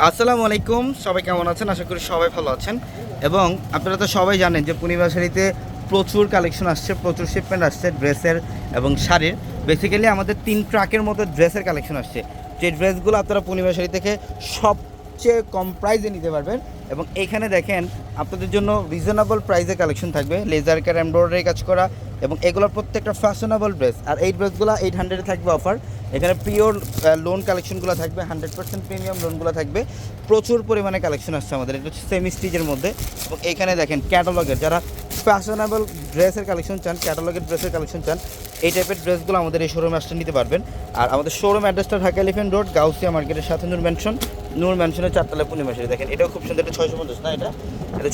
আসসালামু আলাইকুম, সবাই কেমন আছেন? আশা করি সবাই ভালো আছেন। এবং আপনারা তো সবাই জানেন যে পূর্ণিমা শাড়িতে প্রচুর কালেকশন আসছে, প্রচুর শিপমেন্ট আসছে ড্রেসের এবং শাড়ির। বেসিক্যালি আমাদের 3 ট্রাকের মতো ড্রেসের কালেকশন আসছে, যে ড্রেসগুলো আপনারা পূর্ণিমা শাড়ি থেকে সবচেয়ে কম প্রাইসে নিতে পারবেন। এবং এইখানে দেখেন আপনাদের জন্য রিজনেবল প্রাইসে কালেকশন থাকবে, লেজার কার এমব্রয়ডারি কাজ করা, এবং এগুলোর প্রত্যেকটা ফ্যাশনেবল ড্রেস। আর এই ড্রেসগুলো 800 থাকবে অফার। এখানে পিওর লোন কালেকশনগুলো থাকবে, 100% প্রিমিয়াম লোনগুলো থাকবে। প্রচুর পরিমাণে কালেকশন আসছে আমাদের, এটা হচ্ছে সেমি স্টিচের মধ্যে। এবং এইখানে দেখেন ক্যাটালগের, যারা ফ্যাশনেবল ড্রেসের কালেকশন চান, ক্যাটালগের ড্রেসের কালেকশন চান, এই টাইপের ড্রেসগুলো আমাদের এই শোরুমে আসতে নিতে পারবেন। আর আমাদের শোরুম অ্যাড্রেসটা ঢাকা এলিফ্যান্ট রোড, গাউসিয়া মার্কেটের সাথে নূর ম্যানশন। নূর ম্যানশনের 4তলায় পূর্ণিমা শাড়ি। দেখেন এটাও খুব সুন্দর, এটা 650 না, এটা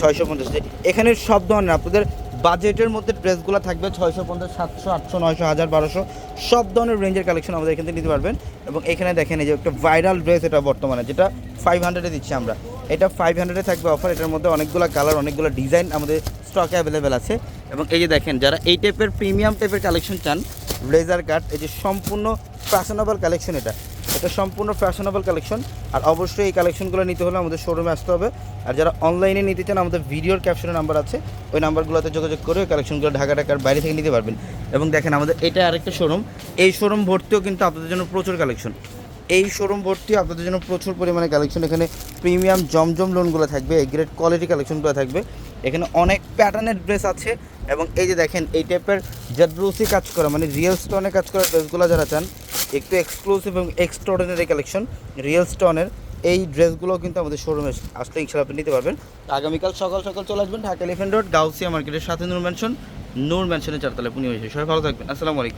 650। এখানে সব ধরনের আপনাদের বাজেটের মধ্যে ড্রেসগুলো থাকবে 650, 700, 800, 900, 1000, 1200 সব ধরনের রেঞ্জের কালেকশন আমাদের এখান থেকে নিতে পারবেন। এবং এখানে দেখেন এই যে একটা ভাইরাল ড্রেস, এটা বর্তমানে যেটা 500-এ দিচ্ছি আমরা, এটা 500-এ থাকবে অফার। এটার মধ্যে অনেকগুলো কালার, অনেকগুলো ডিজাইন আমাদের স্টকে অ্যাভেলেবেল আছে। এবং এই যে দেখেন যারা এই টাইপের প্রিমিয়াম টাইপের কালেকশন চান, ব্লেজার কাট, এই যে সম্পূর্ণ ফ্যাশনেবল কালেকশন, এটা সম্পূর্ণ ফ্যাশনেবল কালেকশন। আর অবশ্যই এই কালেকশনগুলো নিতে হলে আমাদের শোরুমে আসতে হবে। আর যারা অনলাইনে নিতে চান, আমাদের ভিডিওর ক্যাপশনে নাম্বার আছে, ওই নাম্বারগুলোতে যোগাযোগ করে ওই কালেকশনগুলো ঢাকার বাইরে থেকে নিতে পারবেন। এবং দেখেন আমাদের এটা আরেকটা শোরুম, এই শোরুম ভর্তিও কিন্তু আপনাদের জন্য প্রচুর কালেকশন। এই শোরুম ভর্তি আপনাদের জন্য প্রচুর পরিমাণে কালেকশন। এখানে প্রিমিয়াম জমজম লোনগুলো থাকবে, এই গ্রেড কোয়ালিটি কালেকশনগুলো থাকবে। এখানে অনেক প্যাটার্নের ড্রেস আছে। এবং এই যে দেখেন এই টাইপের জাদ্রুসি কাজ করা, মানে রিয়েল স্টোনে কাজ করা ড্রেসগুলো যারা চান, একটু এক্সক্লুসিভ এবং এক্সট্রাঅর্ডিনারি কালেকশন রিয়েল স্টোনের, এই ড্রেসগুলো কিন্তু আমাদের শোরুমে আসলে ইনশাআল্লাহ আপনি নিতে পারবেন। আগামীকাল সকাল সকাল চলে আসবেন ঢাকা এলিফ্যান্ট রোড, গাউসিয়া মার্কেটের সাথে নূর ম্যানশনের 4তলায় পূর্ণিমা শাড়ি। সবাই ভালো থাকবেন। আসসালামু আলাইকুম।